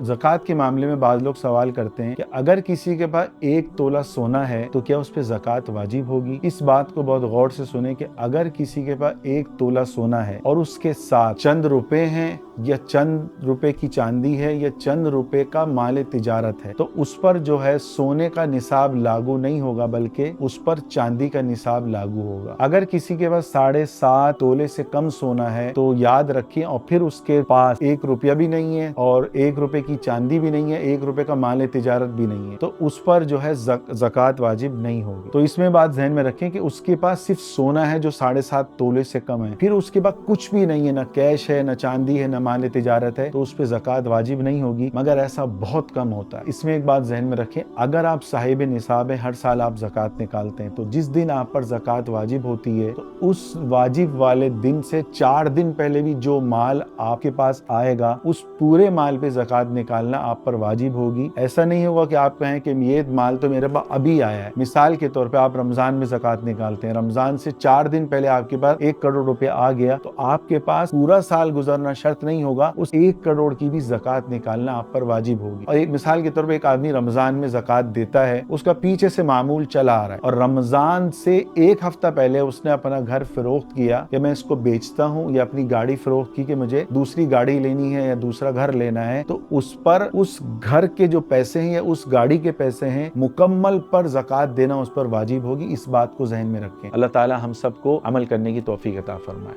ज़कात के मामले में बाद लोग सवाल करते हैं कि अगर किसी के पास 1 तोला सोना है तो क्या उस पे ज़कात वाजिब होगी। इस बात को बहुत गौर से सुने कि अगर किसी के पास 1 तोला सोना है और उसके साथ चंद रुपए हैं या चंद रुपए की चांदी है या चंद रुपए का माल तिजारत है, तो उस पर जो है सोने का निसाब लागू नहीं होगा, बल्कि उस पर चांदी का निसाब लागू होगा। अगर किसी के पास 7.5 तोले से कम सोना है तो याद रखिए, और फिर उसके पास 1 रुपया भी नहीं है और 1 रुपए की चांदी भी नहीं है, 1 रुपए का माल तिजारत भी नहीं है, तो उस पर जो है ज़कात वाजिब नहीं होगी। तो इसमें बात ध्यान में रखें कि उसके पास सिर्फ सोना है जो 7.5 तोले से कम है, फिर उसके पास कुछ भी नहीं है, ना कैश है, ना चांदी है, ना माल तिजारत है, तो उस पर ज़कात वाजिब नहीं होगी, मगर ऐसा बहुत कम होता है। इसमें एक बात ज़हन में रखें, अगर आप साहिब निसाब है, हर साल आप ज़कात निकालते हैं, तो जिस दिन आप पर ज़कात वाजिब होती है तो उस वाजिब वाले दिन से 4 दिन पहले भी जो माल आपके पास आएगा उस पूरे माल पे ज़कात निकालना आप पर वाजिब होगी। ऐसा नहीं होगा कि आप कहें कि ये माल तो मेरे पास अभी आया है। मिसाल के तौर पे आप रमजान में ज़कात निकालते हैं, रमजान से 4 दिन पहले आपके पास 1 करोड़ रुपए आ गया, तो आपके पास पूरा साल गुजरना शर्त नहीं होगा, उस 1 करोड़ की भी ज़कात निकालना आप पर वाजिब होगी। और एक मिसाल के तौर पे एक आदमी रमजान में ज़कात देता है, उसका पीछे से मामूल चला आ रहा है और रमजान से 1 हफ्ता पहले उसने अपना घर फरोख्त किया कि मैं इसको बेचता हूँ, या अपनी गाड़ी फरोख्त की कि मुझे दूसरी गाड़ी लेनी है या दूसरा घर लेना है, तो उस पर उस घर के जो पैसे हैं या उस गाड़ी के पैसे हैं मुकम्मल पर ज़कात देना उस पर वाजिब होगी। इस बात को ज़हन में रखें। अल्लाह ताला हम सबको अमल करने की तौफीक अता फरमाए।